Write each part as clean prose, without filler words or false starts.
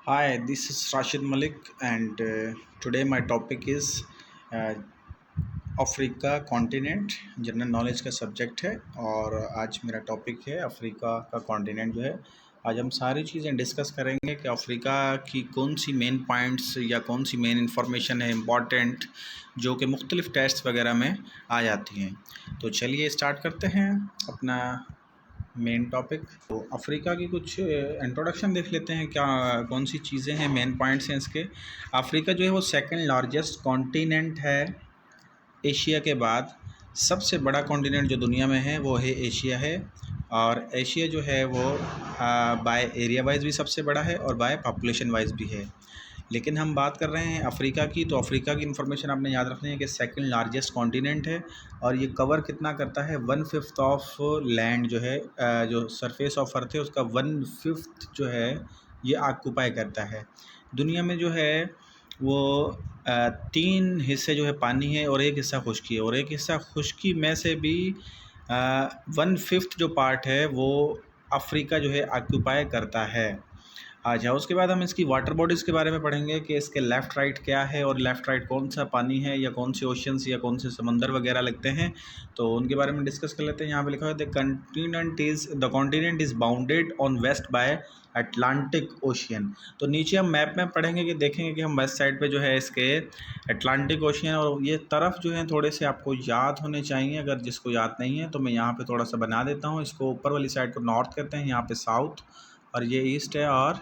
Hi, this is Rashid Malik, and today my topic is uh, Africa continent. General knowledge का subject है और आज मेरा topic है अफ्रीका का कॉन्टिनेंट जो है। आज हम सारी चीज़ें डिस्कस करेंगे कि अफ्रीका की कौन सी मेन पॉइंट्स या कौन सी मेन इंफॉर्मेशन है इम्पॉर्टेंट, जो कि मुख्तलिफ़ टेस्ट वगैरह में आ जाती हैं। तो चलिए स्टार्ट करते हैं अपना मेन टॉपिक। तो अफ्रीका की कुछ इंट्रोडक्शन देख लेते हैं, क्या कौन सी चीज़ें हैं, मेन पॉइंट्स हैं इसके। अफ्रीका जो है वो सेकंड लार्जेस्ट कॉन्टिनेंट है एशिया के बाद। सबसे बड़ा कॉन्टिनेंट जो दुनिया में है वो है एशिया है, और एशिया जो है वो बाय एरिया वाइज भी सबसे बड़ा है और बाय पॉपुलेशन वाइज भी है। लेकिन हम बात कर रहे हैं अफ्रीका की, तो अफ्रीका की इन्फॉर्मेशन आपने याद रखनी है कि सेकंड लार्जेस्ट कॉन्टिनेंट है और ये कवर कितना करता है, 1/5 ऑफ लैंड जो है, जो सरफेस ऑफ अर्थ है उसका 1/5 जो है ये ऑक्यूपाई करता है। दुनिया में जो है वो 3 हिस्से जो है पानी है और एक हिस्सा खुश्की है, और एक हिस्सा खुश्की में से भी 1/5 जो पार्ट है वो अफ्रीका जो है ऑक्यूपाई करता है। अच्छा, उसके बाद हम इसकी वाटर बॉडीज़ के बारे में पढ़ेंगे कि इसके लेफ़्ट राइट क्या है और लेफ़्ट राइट कौन सा पानी है या कौन से ओशंस या कौन से समंदर वगैरह लगते हैं, तो उनके बारे में डिस्कस कर लेते हैं। यहाँ पे लिखा है the continent is bounded on west by Atlantic ocean. तो नीचे हम मैप में पढ़ेंगे कि देखेंगे कि हम वेस्ट साइड पे जो है इसके अटलांटिक ओशियन, और ये तरफ जो है थोड़े से आपको याद होने चाहिए। अगर जिसको याद नहीं है तो मैं यहाँ पे थोड़ा सा बना देता हूँ। इसको ऊपर वाली साइड को नॉर्थ कहते हैं, यहाँ पे साउथ, और ये ईस्ट है और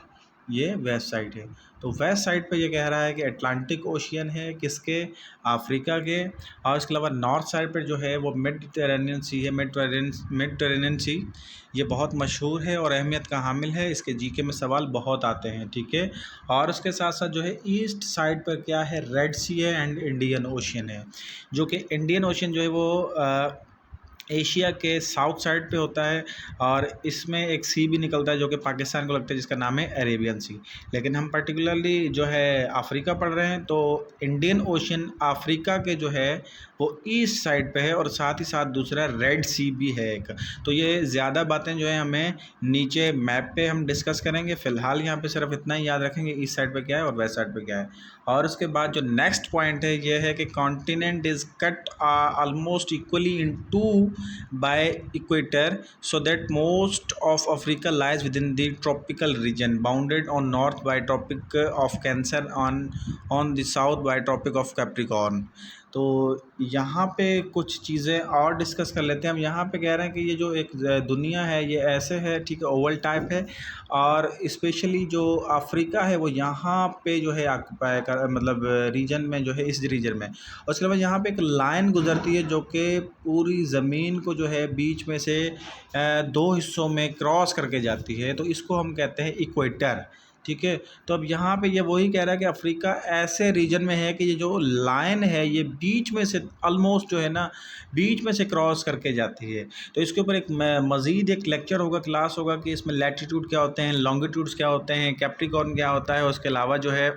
ये वेस्ट साइड है। तो वेस्ट साइड पे ये कह रहा है कि अटलांटिक ओशियन है किसके, अफ्रीका के। और इसके अलावा नॉर्थ साइड पर जो है वो मेडिटेरेनियन सी है। मेडिटेरेनियन सी ये बहुत मशहूर है और अहमियत का हामिल है, इसके जीके में सवाल बहुत आते हैं, ठीक है। और उसके साथ साथ जो है ईस्ट साइड पर क्या है, रेड सी है एंड इंडियन ओशियन है, जो कि इंडियन ओशियन जो है वो एशिया के साउथ साइड पे होता है, और इसमें एक सी भी निकलता है जो कि पाकिस्तान को लगता है, जिसका नाम है अरेबियन सी। लेकिन हम पर्टिकुलरली जो है अफ्रीका पढ़ रहे हैं, तो इंडियन ओशियन अफ्रीका के जो है वो ईस्ट साइड पे है, और साथ ही साथ दूसरा रेड सी भी है एक। तो ये ज़्यादा बातें जो है हमें नीचे मैप पे हम डिस्कस करेंगे। फ़िलहाल यहाँ पे सिर्फ इतना ही याद रखेंगे, ईस्ट साइड पे क्या है और वेस्ट साइड पे क्या है। और उसके बाद जो नेक्स्ट पॉइंट है ये है कि continent is cut almost equally in two by equator, so that most of Africa lies within the tropical region, bounded on north by Tropic of Cancer, on the south by Tropic of Capricorn। तो यहाँ पे कुछ चीज़ें और discuss कर लेते हैं हम। यहाँ पे कह रहे हैं कि ये जो एक दुनिया है ये ऐसे है, ठीक है, ओवल टाइप है, और स्पेशली जो अफ्रीका है वो यहाँ पे जो है ऑक्यूपाई कर, मतलब रीजन में जो है, इस रीजन में। और उसके बाद यहाँ पे एक लाइन गुजरती है जो कि पूरी ज़मीन को जो है बीच में से 2 हिस्सों में क्रॉस करके जाती है, तो इसको हम कहते हैं इक्वेटर, ठीक है। तो अब यहाँ पे ये वही कह रहा है कि अफ्रीका ऐसे रीजन में है कि ये जो लाइन है ये बीच में से ऑलमोस्ट जो है ना, बीच में से क्रॉस करके जाती है। तो इसके ऊपर एक मज़ीद एक लेक्चर होगा, क्लास होगा, कि इसमें लैटिट्यूड क्या होते हैं, लॉन्गिट्यूड्स क्या होते हैं, कैप्रिकॉर्न क्या होता है। उसके अलावा जो है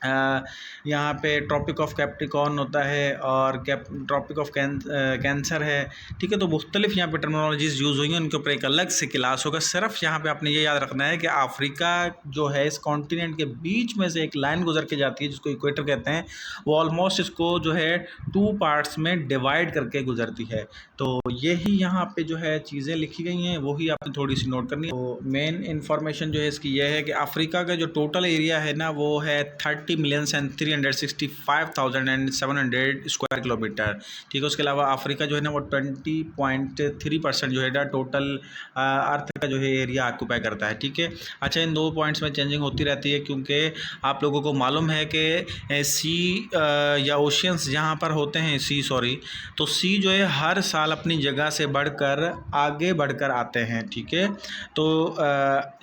यहाँ पे ट्रॉपिक ऑफ कैप्रिकॉर्न होता है और ट्रॉपिक ऑफ कैंसर है, ठीक है। तो मुख्तलिफ यहाँ पे टर्मिनोलॉजीज़ यूज़ हुई हैं, उनके ऊपर एक अलग से क्लास होगा। सिर्फ यहाँ पे आपने ये याद रखना है कि अफ्रीका जो है इस कॉन्टिनेंट के बीच में से एक लाइन गुजर के जाती है जिसको इक्वेटर कहते हैं। वो ऑलमोस्ट इसको जो है 2 पार्ट्स में डिवाइड करके गुजरती है। तो यही यहाँ पे जो है चीज़ें लिखी गई हैं, वही आपने थोड़ी सी नोट करनी है। तो मेन इन्फॉर्मेशन जो है इसकी यह है कि अफ्रीका का जो टोटल एरिया है ना वो है 30,365,700 स्क्वायर किलोमीटर, ठीक है। उसके अलावा अफ्रीका जो है ना वो 20.3% जो है ना टोटल अर्थ का जो है एरिया ऑक्यूपाई करता है, ठीक है। अच्छा, इन 2 पॉइंट्स में चेंजिंग होती रहती है क्योंकि आप लोगों को मालूम है कि सी या ओशियंस जहाँ पर होते हैं, तो सी जो है हर साल अपनी जगह से बढ़कर आगे बढ़कर आते हैं, ठीक है। तो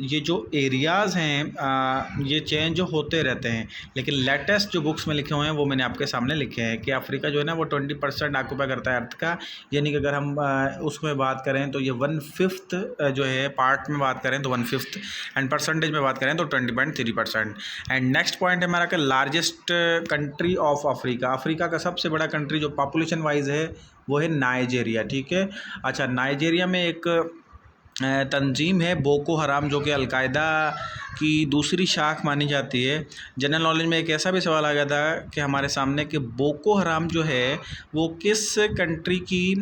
ये जो एरियाज़ हैं ये चेंज होते रहते हैं, लेकिन लेटेस्ट जो बुक्स में लिखे हुए हैं वो मैंने आपके सामने लिखे हैं कि अफ्रीका जो है ना वो 20% ऑक्यूपाई करता है अर्थ का। यानी कि अगर हम उसमें बात करें तो ये 1/5 जो है, पार्ट में बात करें तो 1/5, एंड परसेंटेज में बात करें तो 20.3%। एंड नेक्स्ट पॉइंट है हमारा कि largest country of Africa, Africa का सबसे बड़ा कंट्री जो पॉपुलेशन वाइज है वो है नाइजेरिया, ठीक है। अच्छा, नाइजेरिया में एक तंजीम है बोको हराम, जो कि अलकायदा की दूसरी शाख मानी जाती है। जनरल नॉलेज में एक ऐसा भी सवाल आ गया था कि हमारे सामने कि बोको हराम जो है वो किस कंट्री की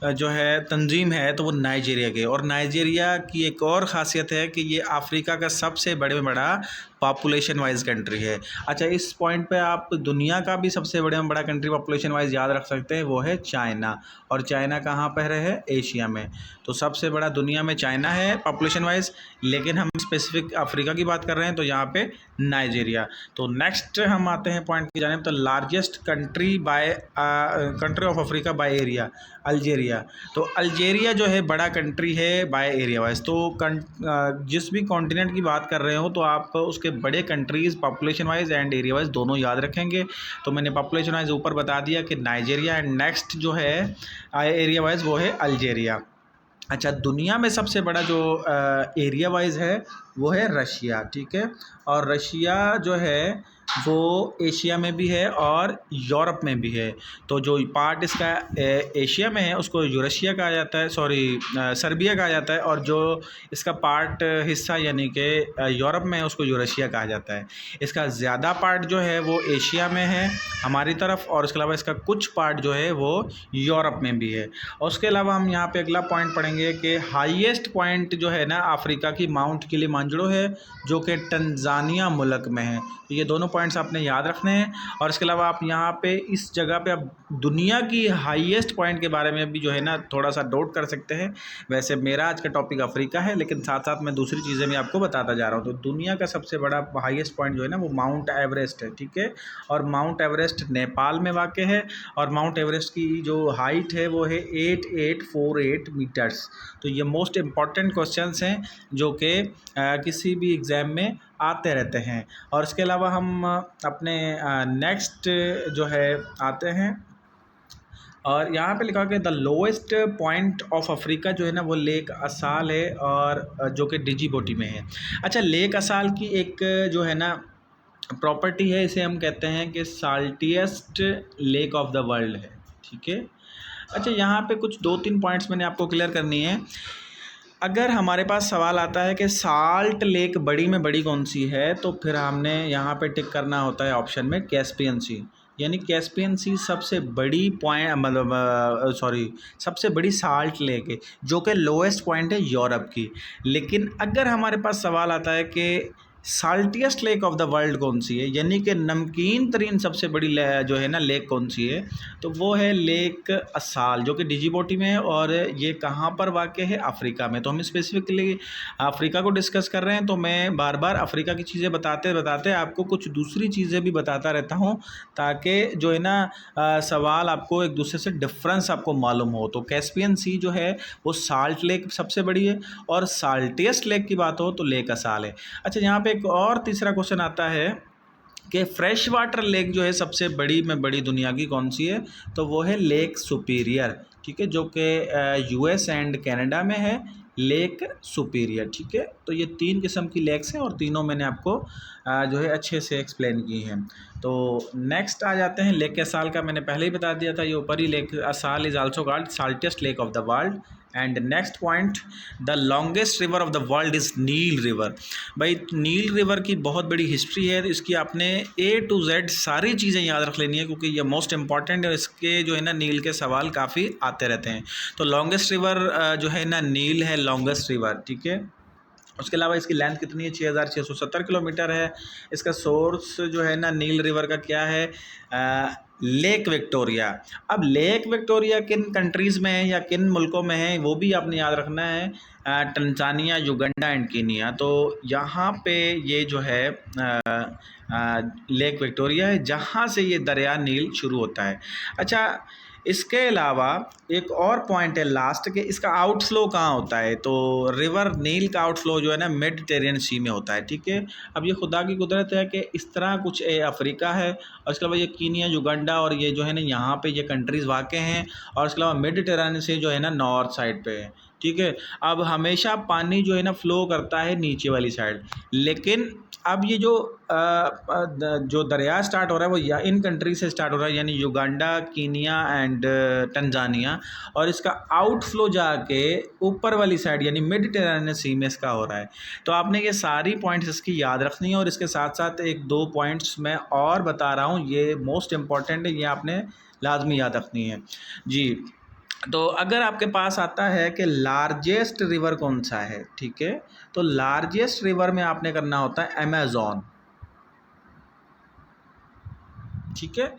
जो है तंजीम है, तो वो नाइजीरिया की। और नाइजीरिया की एक और ख़ासियत है कि ये अफ्रीका का सबसे बड़े में बड़ा पॉपुलेशन वाइज कंट्री है। अच्छा, इस पॉइंट पे आप दुनिया का भी सबसे बड़े में बड़ा कंट्री पॉपुलेशन वाइज याद रख सकते हैं, वो है चाइना। और चाइना कहाँ पर है? एशिया में। तो सबसे बड़ा दुनिया में चाइना है पॉपुलेशन वाइज, लेकिन हम स्पेसिफिक अफ्रीका की बात कर रहे हैं तो यहाँ पे नाइजीरिया। तो नेक्स्ट हम आते हैं पॉइंट की जानिब। तो largest country by country of Africa by area, Algeria. तो अल्जीरिया जो है बड़ा कंट्री है बाय एरिया वाइज। तो जिस भी कॉन्टिनेंट की बात कर रहे हो तो आप उसके बड़े countries population wise and area wise दोनों याद रखेंगे। तो मैंने पॉपुलेशन वाइज ऊपर बता दिया कि नाइजीरिया, एंड नेक्स्ट जो है एरिया वाइज वो है अल्जीरिया। अच्छा, दुनिया में सबसे बड़ा जो एरिया वाइज है वो है रशिया, ठीक है। और रशिया जो है वो एशिया में भी है और यूरोप में भी है। तो जो पार्ट इसका एशिया में है उसको यूरेशिया कहा जाता है, सॉरी सर्बिया कहा जाता है। और जो इसका पार्ट हिस्सा यानी कि यूरोप में है उसको यूरेशिया कहा जाता है। इसका ज़्यादा पार्ट जो है वो एशिया में है हमारी तरफ, और उसके अलावा इसका कुछ पार्ट जो है वो यूरोप में भी है। और उसके अलावा हम यहाँ पे अगला पॉइंट पढ़ेंगे कि हाईएस्ट पॉइंट जो है ना अफ्रीका की माउंट किलिमांजारो है, जो कि तंजानिया मुल्क में है। तो ये दोनों पॉइंट्स आपने याद रखने हैं। और इसके अलावा आप यहाँ पे इस जगह पे आप दुनिया की हाईएस्ट पॉइंट के बारे में भी जो है ना थोड़ा सा नोट कर सकते हैं। वैसे मेरा आज का टॉपिक अफ्रीका है, लेकिन साथ साथ मैं दूसरी चीज़ें भी आपको बताता जा रहा हूँ। तो दुनिया का सबसे बड़ा हाईएस्ट पॉइंट जो है ना वो माउंट एवरेस्ट है, ठीक है। और माउंट एवरेस्ट नेपाल में वाक़ है। और माउंट एवरेस्ट की जो हाइट है वो है 8848 मीटर्स। तो ये मोस्ट इम्पॉर्टेंट क्वेश्चंस हैं जो कि किसी भी एग्ज़ाम में आते रहते हैं। और इसके अलावा हम अपने नेक्स्ट जो है आते हैं, और यहाँ पे लिखा है the lowest point of Africa जो है ना वो लेक असाल है, और जो कि डिजिबोटी में है। अच्छा, लेक असाल की एक जो है ना प्रॉपर्टी है, इसे हम कहते हैं कि साल्टिएस्ट लेक ऑफ द वर्ल्ड है, ठीक है। अच्छा, यहाँ पे कुछ 2-3 पॉइंट्स मैंने आपको क्लियर करनी है। अगर हमारे पास सवाल आता है कि साल्ट लेक बड़ी में बड़ी कौन सी है, तो फिर हमने यहाँ पे टिक करना होता है ऑप्शन में कैस्पियन सी। यानी कैस्पियन सी सबसे बड़ी पॉइंट मतलब सबसे बड़ी साल्ट लेक है, जो कि लोएस्ट पॉइंट है यूरोप की। लेकिन अगर हमारे पास सवाल आता है कि साल्टिएस्ट लेक ऑफ द वर्ल्ड कौन सी है, यानी कि नमकीन तरीन सबसे बड़ी जो है ना लेक कौन सी है, तो वो है लेक असाल, जो कि डिजिबोटी में है। और ये कहाँ पर वाक़ है? अफ्रीका में। तो हम स्पेसिफिकली अफ्रीका को डिस्कस कर रहे हैं, तो मैं बार बार अफ्रीका की चीज़ें बताते बताते आपको कुछ दूसरी चीज़ें भी बताता रहता हूँ, ताकि जो है ना सवाल आपको एक दूसरे से डिफरेंस आपको मालूम हो। तो कैस्पियन सी जो है वो साल्ट लेक सबसे बड़ी है, और साल्टिएस्ट लेक की बात हो तो लेक असाल है। अच्छा, यहाँ पे एक और तीसरा क्वेश्चन आता है कि फ्रेश वाटर लेक जो है सबसे बड़ी में बड़ी दुनिया की कौन सी है, तो वो है लेक सुपीरियर, ठीक है, जो कि यूएस एंड कनाडा में है, लेक सुपीरियर, ठीक है। तो ये 3 किस्म की लेक्स हैं और तीनों मैंने आपको जो है अच्छे से एक्सप्लेन की हैं। तो नेक्स्ट आ जाते हैं लेक असाल का। मैंने पहले ही बता दिया था, ये ऊपर ही lake Assal is also called saltest lake of the world. And next point, the longest river of the world is Nile river. भाई, नील रिवर की बहुत बड़ी हिस्ट्री है, तो इसकी आपने A to Z सारी चीज़ें याद रख लेनी है, क्योंकि ये मोस्ट इंपॉर्टेंट है। इसके जो है ना नील के सवाल काफ़ी आते रहते हैं। तो लॉन्गेस्ट रिवर जो है ना नील है लॉन्गेस्ट रिवर, ठीक है। उसके अलावा इसकी लेंथ कितनी है? 6670 किलोमीटर है। इसका सोर्स जो है ना नील रिवर का क्या है? Lake Victoria. अब लेक विक्टोरिया किन कंट्रीज़ में है या किन मुल्कों में है, वो भी आपने याद रखना है। Tanzania, Uganda and Kenya. तो यहाँ पे ये जो है लेक विक्टोरिया है, जहाँ से ये दरिया नील शुरू होता है। अच्छा, इसके अलावा एक और पॉइंट है लास्ट के, इसका आउटफ्लो कहाँ होता है, तो रिवर नील का आउटफ्लो जो है ना मेडिटेरियन सी में होता है, ठीक है। अब ये खुदा की कुदरत है कि इस तरह कुछ अफ्रीका है, और इसके अलावा ये कीनिया, युगांडा और ये जो है ना यहाँ पे ये कंट्रीज़ वाक़ हैं, और इसके अलावा मेडिटेरियन से जो है ना नॉर्थ साइड पे है। ठीक है। अब हमेशा पानी जो है ना फ्लो करता है नीचे वाली साइड, लेकिन अब ये जो जो दरिया स्टार्ट हो रहा है वो या इन कंट्री से स्टार्ट हो रहा है, यानी युगांडा, कीनिया एंड टंजानिया, और इसका आउटफ्लो जाके ऊपर वाली साइड यानी मेडिटेरेनियन सी में इसका हो रहा है। तो आपने ये सारी पॉइंट्स इसकी याद रखनी है, और इसके साथ साथ एक दो पॉइंट्स मैं और बता रहा हूँ, ये मोस्ट इम्पॉर्टेंट है, ये आपने लाजमी याद रखनी है जी। तो अगर आपके पास आता है कि लार्जेस्ट रिवर कौन सा है, ठीक है, तो लार्जेस्ट रिवर में आपने करना होता है अमेज़न, ठीक है।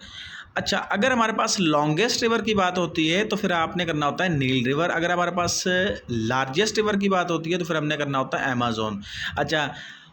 अच्छा, अगर हमारे पास लॉन्गेस्ट रिवर की बात होती है तो फिर आपने करना होता है नील रिवर। अगर हमारे पास लार्जेस्ट रिवर की बात होती है तो फिर हमने करना होता है अमेज़न। अच्छा,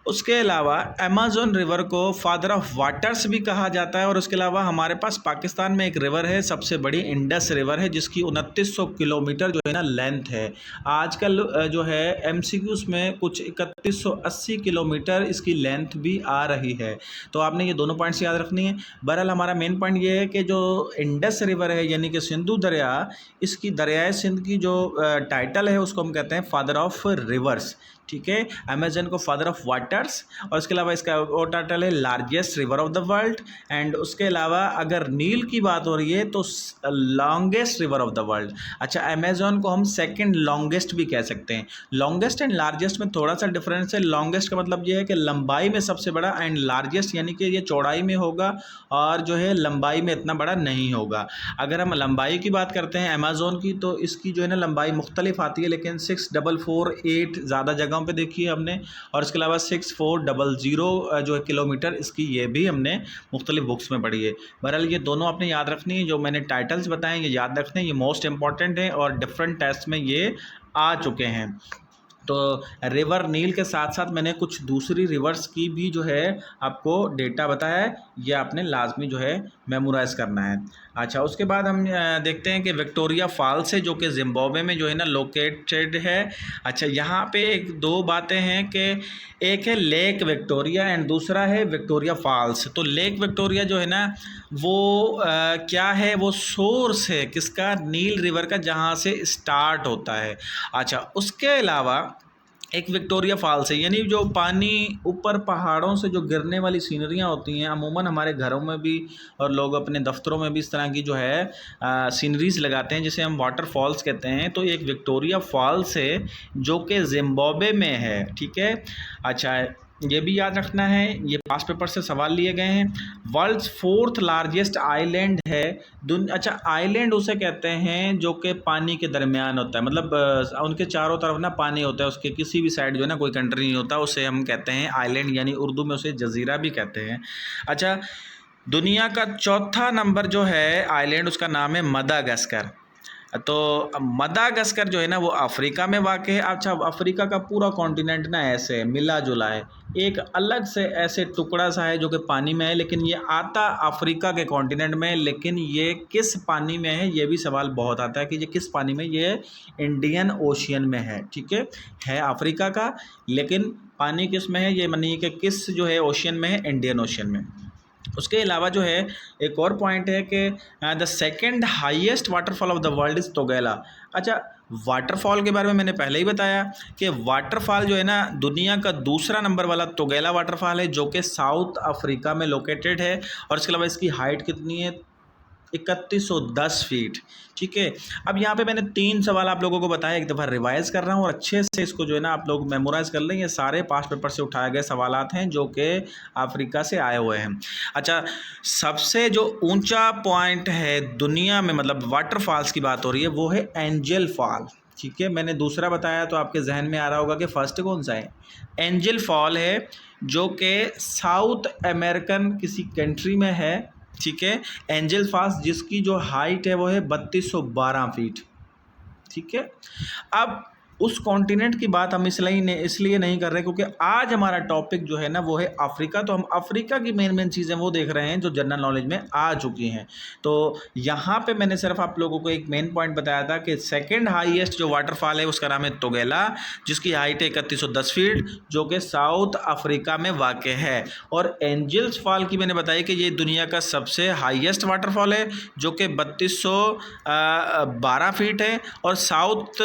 उसके अलावा अमेज़न रिवर को फादर ऑफ वाटर्स भी कहा जाता है। और उसके अलावा हमारे पास पाकिस्तान में एक रिवर है सबसे बड़ी, इंडस रिवर है, जिसकी 2900 किलोमीटर जो है ना लेंथ है। आजकल जो है एमसीक्यूज़ में कुछ 3180 किलोमीटर इसकी लेंथ भी आ रही है। तो आपने ये दोनों पॉइंट्स याद रखनी है। बहरहाल हमारा मेन पॉइंट ये है कि जो इंडस रिवर है यानी कि सिंधु दरिया, इसकी दरियाए सिंध की जो टाइटल है उसको हम कहते हैं फादर ऑफ रिवर्स, ठीक है। अमेज़न को फादर ऑफ वाटर्स, और इसके अलावा इसका और टाइटल है largest river of the world. And उसके अलावा अगर नील की बात हो रही है तो longest river of the world. अच्छा, अमेज़न को हम सेकंड लॉन्गेस्ट भी कह सकते हैं। लॉन्गेस्ट एंड लार्जेस्ट में थोड़ा सा डिफरेंस है। लॉन्गेस्ट का मतलब ये है कि लंबाई में सबसे बड़ा, एंड लार्जेस्ट यानी कि ये चौड़ाई में होगा और जो है लंबाई में इतना बड़ा नहीं होगा। अगर हम लंबाई की बात करते हैं अमेज़न की, तो इसकी जो है ना लंबाई मुख्तलिफ आती है, लेकिन 6448 ज़्यादा जगहों पे देखी है हमने, और इसके अलावा 6400 जो है किलोमीटर इसकी, ये भी हमने मुख्तलिफ बुक्स में पढ़ी है। बहरहाल ये दोनों आपने याद रखनी है, जो मैंने टाइटल्स बताएं ये याद रखने, ये मोस्ट इंपॉर्टेंट है और डिफरेंट टेस्ट में ये आ चुके हैं। तो रिवर नील के साथ साथ मैंने कुछ दूसरी रिवर्स की भी जो है आपको डेटा बताया है, ये आपने लाजमी जो है मेमोराइज करना है। अच्छा, उसके बाद हम देखते हैं कि विक्टोरिया फॉल्स है, जो कि जिम्बाब्वे में जो है ना लोकेटेड है। अच्छा, यहाँ पे एक दो बातें हैं कि एक है लेक विक्टोरिया एंड दूसरा है विक्टोरिया फॉल्स। तो लेक विक्टोरिया जो है ना वो क्या है, वो सोर्स है किसका, नील रिवर का, जहाँ से स्टार्ट होता है। अच्छा, उसके अलावा एक विक्टोरिया फॉल्स है, यानी जो पानी ऊपर पहाड़ों से जो गिरने वाली सीनरियाँ होती हैं, अमूमन हमारे घरों में भी और लोग अपने दफ्तरों में भी इस तरह की जो है सीनरीज लगाते हैं, जिसे हम वाटरफॉल्स कहते हैं। तो एक विक्टोरिया फॉल्स है जो कि जिम्बाब्वे में है, ठीक है। अच्छा, ये भी याद रखना है, ये पास्ट पेपर से सवाल लिए गए हैं। वर्ल्ड्स 4th लार्जेस्ट आइलैंड है। अच्छा, आइलैंड उसे कहते हैं जो कि पानी के दरमियान होता है, मतलब उनके चारों तरफ ना पानी होता है, उसके किसी भी साइड जो है ना कोई कंट्री नहीं होता, उसे हम कहते हैं आइलैंड, यानी उर्दू में उसे जजीरा भी कहते हैं। अच्छा, दुनिया का चौथा नंबर जो है आइलैंड, उसका नाम है मदागास्कर। तो मदागास्कर जो है ना वो अफ्रीका में वाक़ है। अच्छा, अफ्रीका का पूरा कॉन्टिनेंट ना ऐसे मिला जुला है, एक अलग से ऐसे टुकड़ा सा है जो कि पानी में है, लेकिन ये आता अफ्रीका के कॉन्टिनेंट में है। लेकिन ये किस पानी में है, ये भी सवाल बहुत आता है कि ये किस पानी में, ये इंडियन ओशियन में है, ठीक है अफ्रीका का, लेकिन पानी किस में है ये मानिए कि किस जो है ओशियन में है, इंडियन ओशियन में। उसके अलावा जो है एक और पॉइंट है कि the second highest waterfall of the world is Tugela. अच्छा, वाटरफॉल के बारे में मैंने पहले ही बताया कि वाटरफॉल जो है ना दुनिया का दूसरा नंबर वाला तोगेला वाटरफॉल है, जो कि साउथ अफ्रीका में लोकेटेड है। और इसके अलावा इसकी हाइट कितनी है, 3110 फीट, ठीक है। अब यहाँ पे मैंने 3 सवाल आप लोगों को बताया, एक दफ़ा रिवाइज़ कर रहा हूँ और अच्छे से इसको जो है ना आप लोग मेमोराइज़ कर लें। ये सारे पास्ट पेपर से उठाए गए सवालात हैं जो कि अफ्रीका से आए हुए हैं। अच्छा, सबसे जो ऊंचा पॉइंट है दुनिया में, मतलब वाटरफॉल्स की बात हो रही है, वो है एंजल फॉल, ठीक है। मैंने दूसरा बताया तो आपके जहन में आ रहा होगा कि फर्स्ट कौन सा है, एंजल फॉल है, जो कि साउथ अमेरिकन किसी कंट्री में है, ठीक है। एंजल फॉल्स जिसकी जो हाइट है वो है 3212 फीट, ठीक है। अब उस कॉन्टिनेंट की बात हम इसलिए नहीं कर रहे क्योंकि आज हमारा टॉपिक जो है ना वो है अफ्रीका। तो हम अफ्रीका की मेन चीज़ें वो देख रहे हैं जो जनरल नॉलेज में आ चुकी हैं। तो यहाँ पे मैंने सिर्फ आप लोगों को एक मेन पॉइंट बताया था कि सेकंड हाईएस्ट जो वाटरफॉल है उसका नाम है तोगेला, जिसकी हाइट है 3110 फीट, जो कि साउथ अफ्रीका में वाक़ है। और एंजल्स फॉल की मैंने बताया कि ये दुनिया का सबसे हाईएस्ट वाटरफॉल है जो कि 3212 फीट है। और साउथ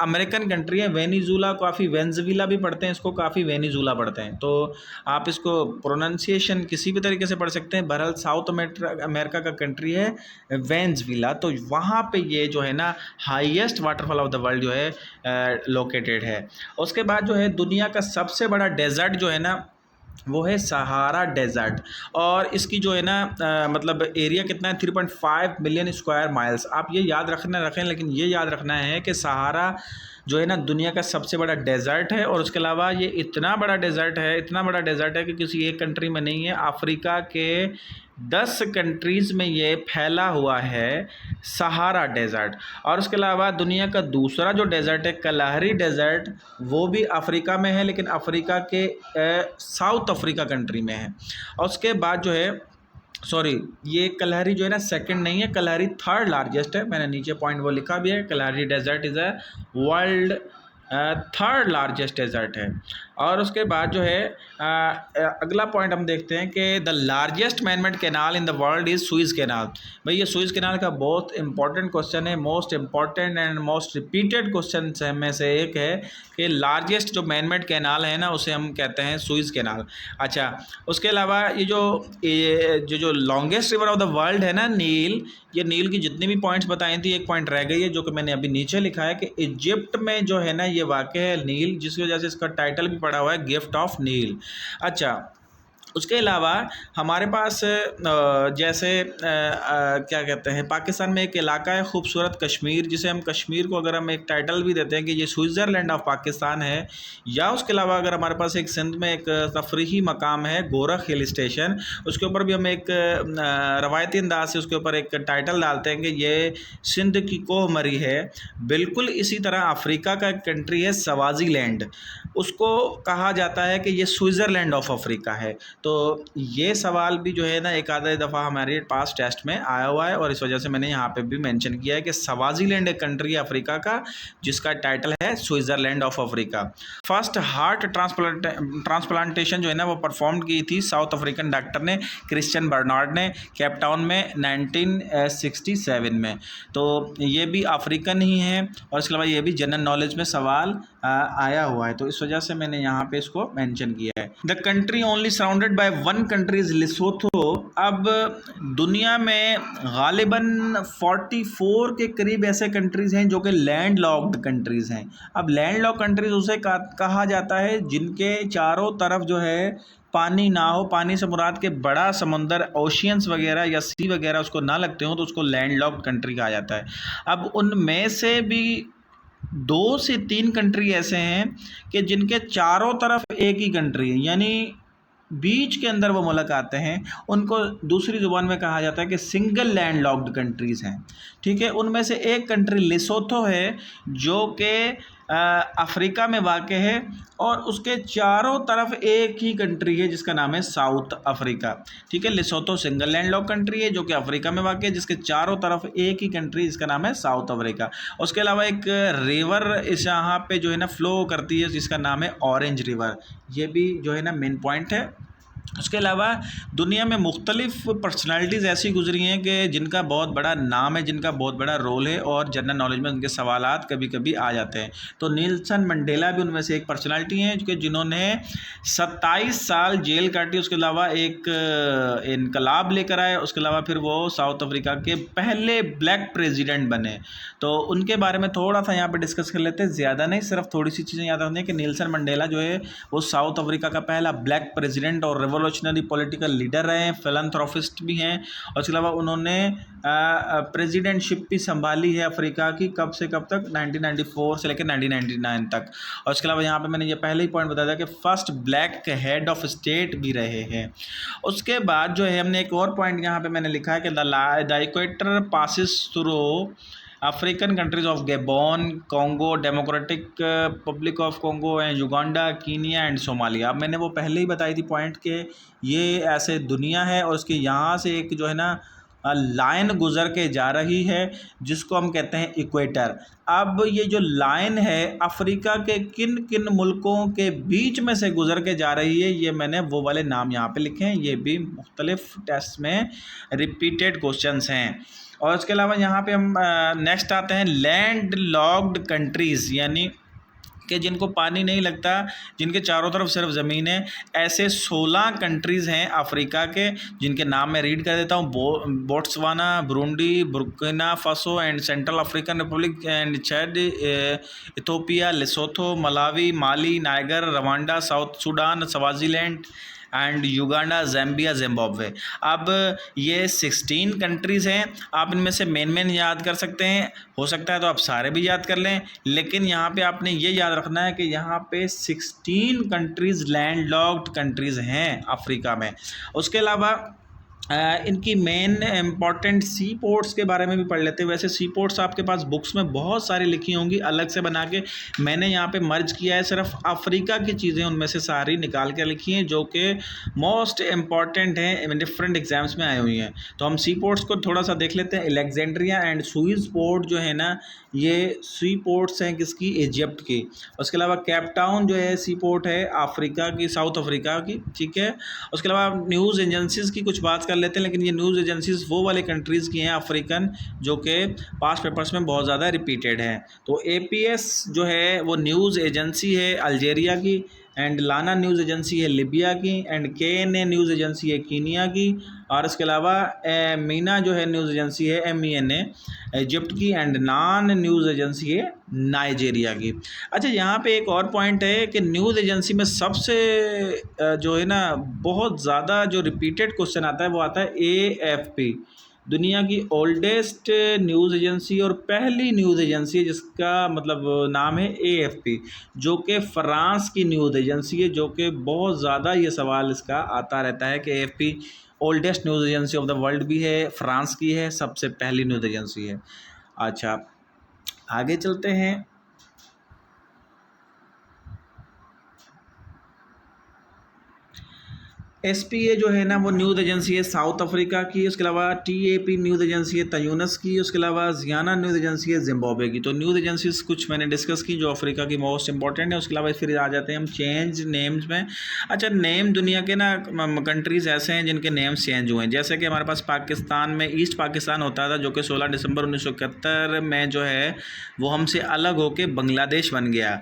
अमेरिकन कंट्री है वेनेजुला, काफ़ी वेनेजुला भी पढ़ते हैं इसको, काफ़ी वेनेजुला पढ़ते हैं, तो आप इसको प्रोनाउंसिएशन किसी भी तरीके से पढ़ सकते हैं। बहरहाल साउथ अमेरिका का कंट्री है वेनेजुला, तो वहाँ पे ये जो है ना highest waterfall of the world जो है लोकेटेड है। उसके बाद जो है दुनिया का सबसे बड़ा डेजर्ट जो है ना वो है सहारा डेजर्ट, और इसकी जो है ना मतलब एरिया कितना है 3.5 मिलियन स्क्वायर माइल्स। आप ये याद रखें, लेकिन ये याद रखना है कि सहारा जो है ना दुनिया का सबसे बड़ा डेजर्ट है। और उसके अलावा ये इतना बड़ा डेजर्ट है कि किसी एक कंट्री में नहीं है, अफ्रीका के 10 कंट्रीज़ में ये फैला हुआ है सहारा डेजर्ट। और उसके अलावा दुनिया का दूसरा जो डेजर्ट है कलहरी डेजर्ट, वो भी अफ्रीका में है, लेकिन अफ्रीका के साउथ अफ्रीका कंट्री में है। और उसके बाद जो है ये कलहरी जो है ना सेकंड नहीं है, कलहरी थर्ड लार्जेस्ट है। मैंने नीचे पॉइंट वो लिखा भी है, Kalahari desert is a world third largest desert है। और उसके बाद जो है अगला पॉइंट हम देखते हैं कि the largest manmade canal in the world is Suez canal. भाई ये सुइज़ कैनाल का बहुत इंपॉर्टेंट क्वेश्चन है, most important and most repeated question में से एक है कि लार्जेस्ट जो मैनमेड कैनाल है ना उसे हम कहते हैं सुइज़ कैनाल। अच्छा, उसके अलावा ये जो longest river of the world है ना नील, ये नील की जितनी भी पॉइंट्स बताई थी एक पॉइंट रह गई है जो कि मैंने अभी नीचे लिखा है कि इजिप्ट में जो है ना ये वाक़ है नील, जिसकी वजह से इसका टाइटल भी पड़ा हुआ है गिफ्ट ऑफ नील। अच्छा, उसके अलावा हमारे पास जैसे क्या कहते हैं पाकिस्तान में एक इलाका है खूबसूरत कश्मीर, जिसे हम कश्मीर को अगर हम एक टाइटल भी देते हैं कि ये स्विट्ज़रलैंड ऑफ पाकिस्तान है। या उसके अलावा अगर हमारे पास एक सिंध में एक तफरीही मकाम है गोरख हिल स्टेशन, उसके ऊपर भी हम एक रवायती अंदाज से उसके ऊपर एक टाइटल डालते हैं कि ये सिंध की कोहमरी है। बिल्कुल इसी तरह अफ्रीका का एक कंट्री है स्वाज़ीलैंड, उसको कहा जाता है कि ये स्विट्ज़रलैंड ऑफ अफ्रीका है। तो ये सवाल भी जो है ना एक आधा दफ़ा हमारे पास टेस्ट में आया हुआ है, और इस वजह से मैंने यहाँ पे भी मेंशन किया है कि स्वाज़ीलैंड एक कंट्री है अफ्रीका का जिसका टाइटल है Switzerland of Africa. First heart transplantation जो है ना वो परफॉर्म की थी साउथ अफ्रीकन डॉक्टर ने, क्रिश्चियन बर्नार्ड ने, केपटाउन में 1967 में। तो ये भी अफ्रीकन ही है, और इसके अलावा ये भी जनरल नॉलेज में सवाल आया हुआ है, तो इस वजह से मैंने यहाँ पे इसको मेंशन किया है। The country only surrounded by one country is लिसोथो। अब दुनिया में गालिबन 44 के करीब ऐसे कंट्रीज़ हैं जो कि लैंड लॉक्ड कंट्रीज़ हैं। अब लैंड लॉक कंट्रीज़ उसे कहा जाता है जिनके चारों तरफ जो है पानी ना हो, पानी से मुराद के बड़ा समंदर ओशियंस वगैरह या सी वगैरह उसको ना लगते हो, तो उसको लैंड लॉक्ड कंट्री कहा जाता है। अब उनमें से भी 2 से 3 कंट्री ऐसे हैं कि जिनके चारों तरफ एक ही कंट्री है, यानी बीच के अंदर वो मुल्क आते हैं, उनको दूसरी ज़ुबान में कहा जाता है कि सिंगल लैंड लॉक्ड कंट्रीज़ हैं। ठीक है, उनमें से एक कंट्री लिसोथो है जो कि अफ्रीका में वाक़ है, और उसके चारों तरफ एक ही कंट्री है जिसका नाम है साउथ अफ्रीका। ठीक है, लिसोथो सिंगल लैंड लॉक कंट्री है जो कि अफ्रीका में वाक़ है, जिसके चारों तरफ एक ही कंट्री जिसका नाम है साउथ अफ्रीका। उसके अलावा एक रिवर इस यहाँ पे जो है ना फ़्लो करती है जिसका नाम है ऑरेंज रिवर, ये भी जो है ना मेन पॉइंट है। उसके अलावा दुनिया में मुख्तलिफ पर्सनालिटीज़ ऐसी गुजरी हैं कि जिनका बहुत बड़ा नाम है, जिनका बहुत बड़ा रोल है, और जनरल नॉलेज में उनके सवालात कभी कभी आ जाते हैं। तो नेल्सन मंडेला भी उनमें से एक पर्सनालिटी हैं कि जिन्होंने 27 साल जेल काटी। उसके अलावा एक इनकलाब लेकर आए, उसके अलावा फिर वो साउथ अफ्रीका के पहले ब्लैक प्रेसिडेंट बने। तो उनके बारे में थोड़ा सा यहाँ पर डिस्कस कर लेते हैं, ज़्यादा नहीं, सिर्फ थोड़ी सी चीज़ें याद रखनी है कि नेल्सन मंडेला जो है वो साउथ अफ्रीका का पहला ब्लैक प्रेसिडेंट और रिवोल्यूशनरी पॉलिटिकल लीडर रहे हैं, फिलैंथ्रोपिस्ट भी हैं, और इसके अलावा उन्होंने प्रेसिडेंटशिप भी संभाली है अफ्रीका की, कब से कब तक, 1994 से लेकर 1999 तक। और इसके अलावा यहाँ पे मैंने ये पहले ही पॉइंट बताया था कि first black head of state भी रहे हैं। उसके बाद जो है हमने एक और पॉइंट यहाँ पे मैंने लिखा है कि the equator passes through African countries of Gabon, Congo, democratic public of Congo and Uganda, Kenya and Somalia. अब मैंने वो पहले ही बताई थी पॉइंट के ये ऐसे दुनिया है और उसके यहाँ से एक जो है ना लाइन गुजर के जा रही है जिसको हम कहते हैं इक्वेटर। अब ये जो लाइन है अफ्रीका के किन किन मुल्कों के बीच में से गुजर के जा रही है, ये मैंने वो वाले नाम यहाँ पे लिखे हैं। ये भी मुख्तलिफ टेस्ट में रिपीटेड क्वेश्चंस हैं। और उसके अलावा यहाँ पे हम नेक्स्ट आते हैं लैंड लॉक्ड कंट्रीज़, यानी कि जिनको पानी नहीं लगता, जिनके चारों तरफ सिर्फ ज़मीन है। ऐसे 16 कंट्रीज़ हैं अफ्रीका के जिनके नाम मैं रीड कर देता हूँ। Botswana, Burundi, Burkina Faso and central African Republic and Chad, Ethiopia, Lesotho, Malawi, Mali, Niger, Rwanda, south Sudan, Swaziland and Uganda, ज़ैम्बिया, Zimbabwe. अब ये 16 कंट्रीज़ हैं। आप इनमें से मेन याद कर सकते हैं, हो सकता है तो आप सारे भी याद कर लें, लेकिन यहाँ पे आपने ये याद रखना है कि यहाँ पे 16 कंट्रीज़ लैंडलॉक्ड कंट्रीज़ हैं अफ्रीका में। उसके अलावा इनकी मेन इम्पॉर्टेंट सी पोर्ट्स के बारे में भी पढ़ लेते हैं। वैसे सी पोर्ट्स आपके पास बुक्स में बहुत सारी लिखी होंगी अलग से बना के, मैंने यहाँ पे मर्ज किया है, सिर्फ अफ्रीका की चीज़ें उनमें से सारी निकाल के लिखी हैं जो कि मोस्ट इम्पॉर्टेंट हैं, डिफरेंट एग्जाम्स में आई हुई हैं। तो हम सी पोर्ट्स को थोड़ा सा देख लेते हैं। अलेक्जेंड्रिया एंड सुइज पोर्ट जो है ना, ये सी पोर्ट्स हैं किसकी, इजिप्ट की। उसके अलावा केप टाउन जो है सी पोर्ट है अफ्रीका की, साउथ अफ्रीका की, ठीक है। उसके अलावा न्यूज़ एजेंसीज़ की कुछ बात कर लेते हैं, लेकिन ये न्यूज़ एजेंसीज़ वो वाले कंट्रीज़ की हैं अफ्रीकन जो कि पास्ट पेपर्स में बहुत ज़्यादा रिपीटेड हैं। तो एपीएस जो है वो न्यूज़ एजेंसी है अल्जेरिया की, एंड लाना न्यूज़ एजेंसी है लिबिया की, एंड केएनए न्यूज़ एजेंसी है कीनिया की, और इसके अलावा मीना जो है न्यूज़ एजेंसी है MENA इजिप्ट की, एंड नान न्यूज़ एजेंसी है नाइजेरिया की। अच्छा, यहाँ पे एक और पॉइंट है कि न्यूज़ एजेंसी में सबसे जो है ना बहुत ज़्यादा जो रिपीटेड क्वेश्चन आता है वो आता है AFP, दुनिया की ओल्डेस्ट न्यूज़ एजेंसी और पहली न्यूज़ एजेंसी है जिसका मतलब नाम है AFP, जो कि फ़्रांस की न्यूज़ एजेंसी है, जो कि बहुत ज़्यादा ये सवाल इसका आता रहता है कि AFP oldest news agency of the world भी है, फ्रांस की है, सबसे पहली न्यूज़ एजेंसी है। अच्छा, आगे चलते हैं। SPA जो है ना वो न्यूज़ एजेंसी है साउथ अफ्रीका की। उसके अलावा TAP न्यूज़ एजेंसी है तयूनस की। उसके अलावा ज़ियाना न्यूज़ एजेंसी है जिम्बाब्वे की। तो न्यूज़ एजेंसीज कुछ मैंने डिस्कस की जो अफ्रीका की मोस्ट इंपॉर्टेंट है। उसके अलावा फिर आ जाते हैं हम चेंज नेम्स में। अच्छा, नेम दुनिया के ना कंट्रीज़ ऐसे हैं जिनके नेम्स चेंज हुए हैं, जैसे कि हमारे पास पाकिस्तान में ईस्ट पाकिस्तान होता था जो कि 16 दिसंबर 1971 में जो है वो हमसे अलग होकर बांग्लादेश बन गया।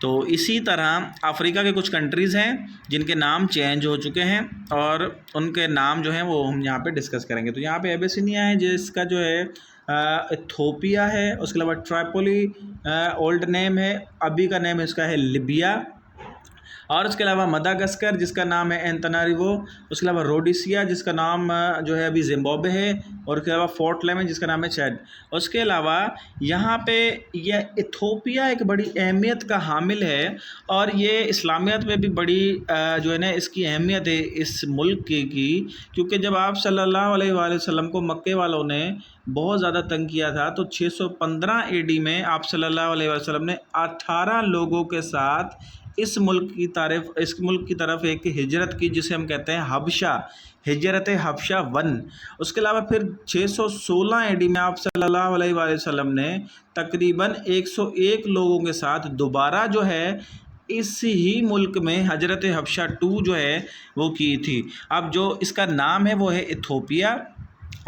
तो इसी तरह अफ्रीका के कुछ कंट्रीज़ हैं जिनके नाम चेंज हो चुके हैं और उनके नाम जो हैं वो हम यहाँ पे डिस्कस करेंगे। तो यहाँ पे एबेसिनिया है जिसका जो है इथोपिया है। उसके अलावा ट्राइपोली ओल्ड नेम है, अभी का नेम इसका है लिबिया। और उसके अलावा मदागास्कर जिसका नाम है एंतनारिवो। उसके अलावा रोडिसिया जिसका नाम जो है अभी जिम्बाब्वे है। और उसके अलावा फोर्ट लेमन जिसका नाम है चैड। उसके अलावा यहाँ पे यह इथोपिया एक बड़ी अहमियत का हामिल है और ये इस्लामियत में भी बड़ी जो है ना इसकी अहमियत है इस मुल्क की, क्योंकि जब आप सल्लल्लाहु अलैहि वसल्लम को मक्के वालों ने बहुत ज़्यादा तंग किया था तो 615 AD में आप सल्लल्लाहु अलैहि वसल्लम ने 18 लोगों के साथ इस मुल्क की तरफ एक हिजरत की जिसे हम कहते हैं हबशा, हिजरत हबशा 1। उसके अलावा फिर 616 AD में आप सल्लल्लाहु अलैहि वसल्लम ने तकरीबन 101 लोगों के साथ दोबारा जो है इस ही मुल्क में हजरत हबशा 2 जो है वो की थी। अब जो इसका नाम है वो है इथोपिया,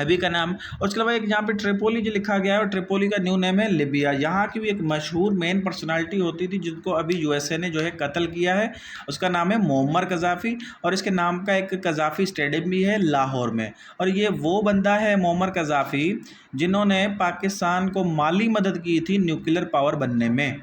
अभी का नाम। और उसके अलावा एक यहाँ पे ट्रिपोली जो लिखा गया है और ट्रिपोली का न्यू नेम है लिबिया। यहाँ की भी एक मशहूर मेन पर्सनालिटी होती थी जिनको अभी USA ने जो है कत्ल किया है, उसका नाम है मोअम्मर कज़ाफ़ी और इसके नाम का एक कज़ाफ़ी स्टेडियम भी है लाहौर में। और ये वो बंदा है मोअम्मर कज़ाफ़ी जिन्होंने पाकिस्तान को माली मदद की थी न्यूक्लियर पावर बनने में।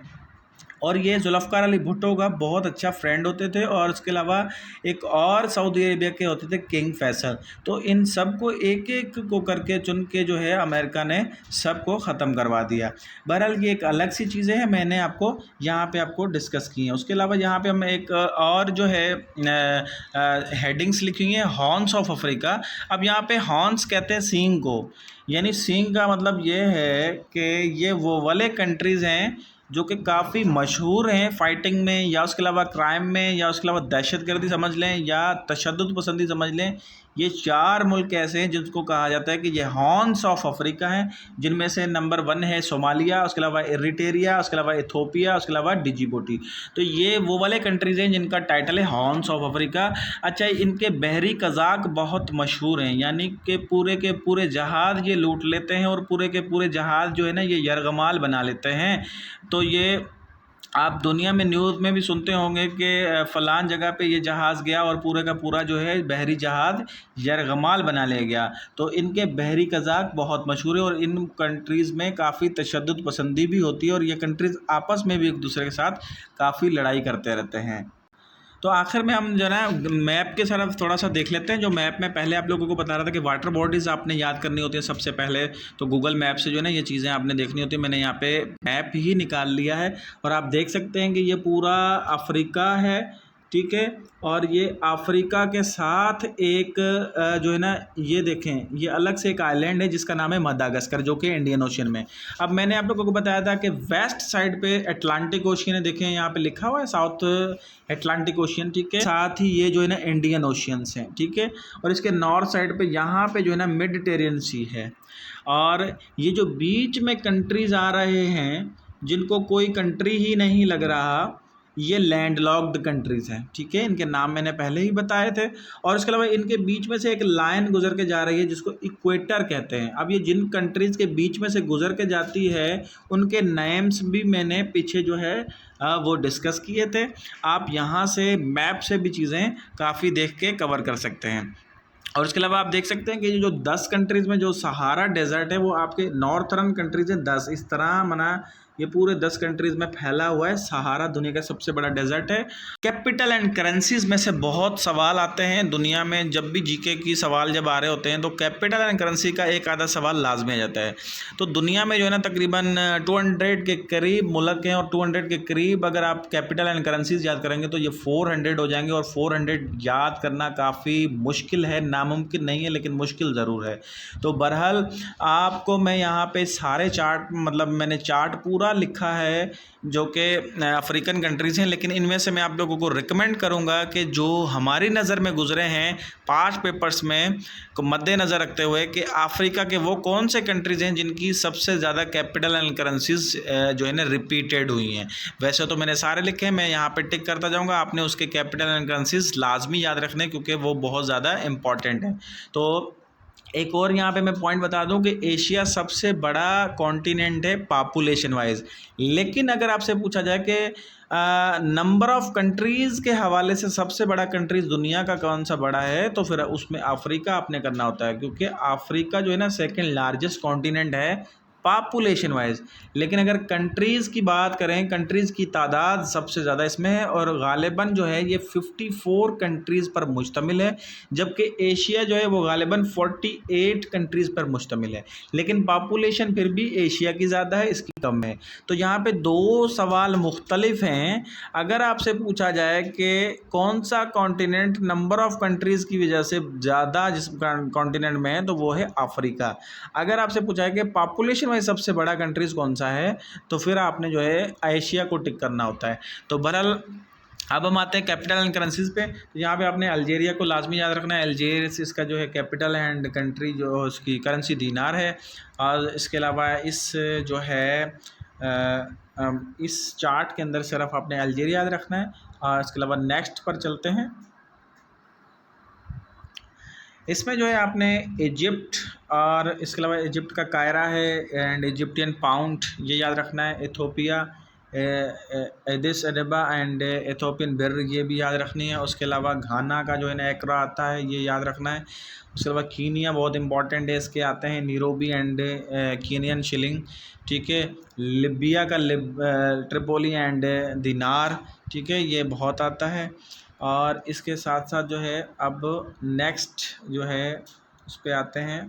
और ये जुल्फ़िकार अली भुट्टो का बहुत अच्छा फ्रेंड होते थे, और उसके अलावा एक और सऊदी अरेबिया के होते थे किंग फैसल। तो इन सब को एक एक को करके चुन के जो है अमेरिका ने सबको ख़त्म करवा दिया। बहरहाल ये एक अलग सी चीज़ें हैं, मैंने आपको यहाँ पे आपको डिस्कस की हैं। उसके अलावा यहाँ पे हम एक और जो है हेडिंग्स लिखी हुई हैं, हॉर्न्स ऑफ अफ्रीका। अब यहाँ पे हॉर्न्स कहते हैं सींग को, यानी सींग का मतलब ये है कि ये वो वाले कंट्रीज़ हैं जो कि काफ़ी मशहूर हैं फ़ाइटिंग में, या उसके अलावा क्राइम में, या उसके अलावा दहशतगर्दी समझ लें, या तशद्दुद पसंदी समझ लें। ये 4 मुल्क ऐसे हैं जिनको कहा जाता है कि ये हॉर्न्स ऑफ अफ्रीका हैं, जिनमें से नंबर 1 है सोमालिया, उसके अलावा इरिट्रिया, उसके अलावा इथियोपिया, उसके अलावा डिजिबूटी। तो ये वो वाले कंट्रीज़ हैं जिनका टाइटल है हॉर्न्स ऑफ अफ्रीका। अच्छा, इनके बहरी कज़ाक बहुत मशहूर हैं, यानी कि पूरे के पूरे जहाज़ ये लूट लेते हैं, और पूरे के पूरे जहाज़ जो है ना ये यरगमाल बना लेते हैं। तो ये आप दुनिया में न्यूज़ में भी सुनते होंगे कि फ़लान जगह पे ये जहाज़ गया और पूरे का पूरा जो है बहरी जहाज़ यरगमाल बना ले गया। तो इनके बहरी कज़ाक बहुत मशहूर है, और इन कंट्रीज़ में काफ़ी तशद्दुद पसंदी भी होती है, और ये कंट्रीज़ आपस में भी एक दूसरे के साथ काफ़ी लड़ाई करते रहते हैं। तो आखिर में हम जो है ना मैप के तरफ थोड़ा सा देख लेते हैं। जो मैप में पहले आप लोगों को बता रहा था कि वाटर बॉडीज़ आपने याद करनी होती है सबसे पहले, तो गूगल मैप से जो है ना ये चीज़ें आपने देखनी होती है। मैंने यहाँ पे मैप ही निकाल लिया है, और आप देख सकते हैं कि ये पूरा अफ्रीका है, ठीक है। और ये अफ्रीका के साथ एक जो है ना ये देखें, ये अलग से एक आइलैंड है जिसका नाम है मदागास्कर, जो कि इंडियन ओशन में। अब मैंने आप लोगों को बताया था कि वेस्ट साइड पे अटलांटिक ओशियन है, देखें यहाँ पे लिखा हुआ है साउथ अटलांटिक ओशियन, ठीक है। साथ ही ये जो है ना इंडियन ओशियंस हैं, ठीक है। और इसके नॉर्थ साइड पे यहाँ पे जो है ना मेडिटेरियन सी है। और ये जो बीच में कंट्रीज़ आ रहे हैं जिनको कोई कंट्री ही नहीं लग रहा, ये लैंडलॉक्ड कंट्रीज़ हैं, ठीक है। इनके नाम मैंने पहले ही बताए थे। और इसके अलावा इनके बीच में से एक लाइन गुजर के जा रही है जिसको इक्वेटर कहते हैं। अब ये जिन कंट्रीज़ के बीच में से गुजर के जाती है उनके नेम्स भी मैंने पीछे जो है वो डिस्कस किए थे। आप यहाँ से मैप से भी चीज़ें काफ़ी देख के कवर कर सकते हैं। और उसके अलावा आप देख सकते हैं कि जो 10 कंट्रीज़ में जो सहारा डेजर्ट है वो आपके नॉर्थर्न कंट्रीज़ हैं 10, इस तरह मना ये पूरे 10 कंट्रीज़ में फैला हुआ है। सहारा दुनिया का सबसे बड़ा डेजर्ट है। कैपिटल एंड करेंसीज़ में से बहुत सवाल आते हैं दुनिया में, जब भी जीके की सवाल जब आ रहे होते हैं तो कैपिटल एंड करेंसी का एक आधा सवाल लाजमी आ जाता है। तो दुनिया में जो है ना तकरीबन 200 के करीब मुल्क हैं, और 200 के करीब अगर आप कैपिटल एंड करेंसीज़ याद करेंगे तो ये 400 हो जाएंगे। और 400 याद करना काफ़ी मुश्किल है, नामुमकिन नहीं है, लेकिन मुश्किल ज़रूर है। तो बहरहाल आपको मैं यहाँ पे सारे चार्ट, मतलब मैंने चार्ट पूरा लिखा है जो कि अफ्रीकन कंट्रीज़ हैं, लेकिन इनमें से मैं आप लोगों को रिकमेंड करूँगा कि जो हमारी नज़र में गुजरे हैं 5 पेपर्स में को मद्देनज़र रखते हुए कि अफ्रीका के वो कौन से कंट्रीज़ हैं जिनकी सबसे ज़्यादा कैपिटल एंड करेंसीज जो है ना रिपीटेड हुई हैं। वैसे तो मैंने सारे लिखे हैं, मैं यहाँ पे टिक करता जाऊँगा। आपने उसके कैपिटल एंड करेंसीज लाजमी याद रखने, क्योंकि वो बहुत ज़्यादा इंपॉर्टेंट है। तो एक और यहाँ पे मैं पॉइंट बता दूं कि एशिया सबसे बड़ा कॉन्टिनेंट है पॉपुलेशन वाइज, लेकिन अगर आपसे पूछा जाए कि नंबर ऑफ़ कंट्रीज़ के हवाले से सबसे बड़ा कंट्रीज़ दुनिया का कौन सा बड़ा है, तो फिर उसमें अफ्रीका आपने करना होता है, क्योंकि अफ्रीका जो है ना सेकंड लार्जेस्ट कॉन्टिनेंट है पॉपुलेशन वाइज। लेकिन अगर कंट्रीज़ की बात करें, कंट्रीज़ की तादाद सबसे ज़्यादा इसमें है, और गालिबन जो है ये 54 कंट्रीज़ पर मुश्तमिल है, जबकि एशिया जो है वो गालिबन 48 कंट्रीज़ पर मुश्तमिल है। लेकिन पॉपुलेशन फिर भी एशिया की ज़्यादा है, इसकी कम है। तो यहाँ पे 2 सवाल मुख्तलिफ हैं। अगर आपसे पूछा जाए कि कौन सा कॉन्टिनेंट नंबर ऑफ़ कंट्रीज़ की वजह से ज़्यादा जिस कॉन्टिनेंट में है, तो वो है अफ्रीका। अगर आपसे पूछा है कि पॉपुलेशन वाइज सबसे बड़ा कंट्रीज़ कौन सा है, तो फिर आपने जो है एशिया को टिक करना होता है। तो बहरहाल अब हम आते हैं कैपिटल एंड करेंसीज़ पे। तो यहाँ पे आपने अल्जीरिया को लाजमी याद रखना है। अल्जीरिया इसका जो है कैपिटल एंड कंट्री जो उसकी करेंसी दीनार है। और इसके अलावा इस जो है इस चार्ट के अंदर सिर्फ आपने अल्जीरिया याद रखना है। और इसके अलावा नेक्स्ट पर चलते हैं। इसमें जो है आपने इजिप्ट, और इसके अलावा इजिप्ट का कायरा है एंड इजिप्टियन पाउंड ये याद रखना है। इथियोपिया, एडिस एडेबा एंड एथोपियन बिर, ये भी याद रखनी है। उसके अलावा घाना का जो है ना एकरा आता है, ये याद रखना है। उसके अलावा कीनिया बहुत इंपॉर्टेंट है, इसके आते हैं नीरोबी एंड कीनियन शिलिंग, ठीक है। लिबिया का ट्रिपोली एंड दिनार, ठीक है, ये बहुत आता है। और इसके साथ साथ जो है अब नेक्स्ट जो है उस पर आते हैं।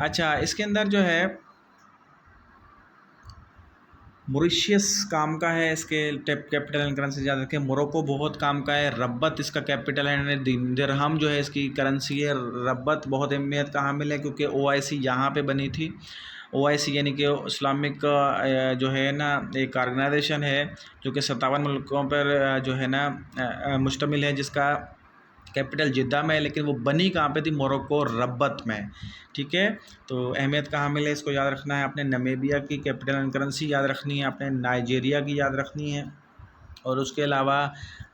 अच्छा, इसके अंदर जो है मॉरिशियस काम का है, इसके कैपिटल एंड करेंसी याद रखें। मोरक्को बहुत काम का है। रब्बत इसका कैपिटल है। दिरहम जो है इसकी करेंसी है। रब्बत बहुत अहमियत का हामिल है क्योंकि OIC यहाँ पे बनी थी। OIC यानी कि इस्लामिक जो है ना एक ऑर्गेनाइजेशन है जो कि 57 मुल्कों पर जो है ना मुश्तमिल है, जिसका कैपिटल जिद्दा में है, लेकिन वो बनी कहाँ पे थी? मोरक्को, रब्बत में, ठीक है। तो अहमियत का हामिल है, इसको याद रखना है आपने। नमीबिया की कैपिटल एंड करेंसी याद रखनी है आपने। नाइजीरिया की याद रखनी है। और उसके अलावा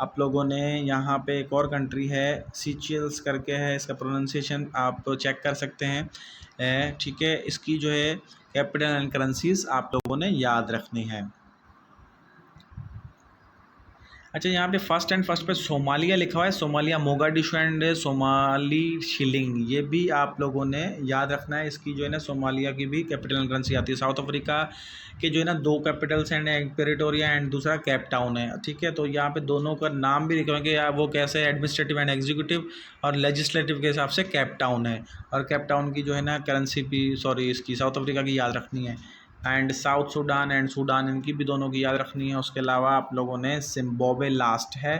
आप लोगों ने यहाँ पे एक और कंट्री है सीचेल्स करके है, इसका प्रोनाउंसिएशन आप चेक कर सकते हैं, ठीक है। इसकी जो है कैपिटल एंड करेंसीज आप लोगों ने याद रखनी है। अच्छा, यहाँ पे फर्स्ट पे सोमालिया लिखा हुआ है। सोमालिया मोगाडिशु एंड सोमाली शिलिंग, ये भी आप लोगों ने याद रखना है। इसकी जो है ना सोमालिया की भी कैपिटल एंड करेंसी आती है। साउथ अफ्रीका के जो है ना 2 कैपिटल्स हैं, एक प्रिटोरिया एंड दूसरा केप टाउन है, ठीक है। तो यहाँ पे दोनों का नाम भी लिखा हुआ है कि वो कैसे एडमिनिस्ट्रेटिव एंड एग्जीक्यूटिव और लेजिस्लेटिव के हिसाब से केप टाउन है। और केप टाउन की जो है ना करेंसी भी इसकी साउथ अफ्रीका की याद रखनी है। And south Sudan and Sudan, इनकी भी दोनों की याद रखनी है। उसके अलावा आप लोगों ने जिम्बाब्वे लास्ट है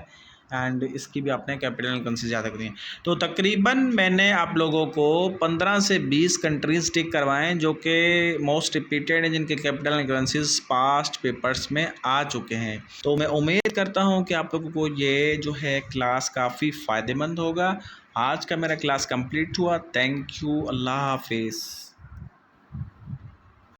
एंड इसकी भी आपने कैपिटल करेंसी याद रखनी है। तो तकरीबन मैंने आप लोगों को 15 से 20 कंट्रीज टिक करवाएं जो कि मोस्ट रिपीटेड हैं, जिनके कैपिटल करेंसीज पास्ट पेपर्स में आ चुके हैं। तो मैं उम्मीद करता हूं कि आप लोगों को ये जो है क्लास काफ़ी फ़ायदेमंद होगा। आज का मेरा क्लास कंप्लीट हुआ। थैंक यू, अल्लाह हाफिज़।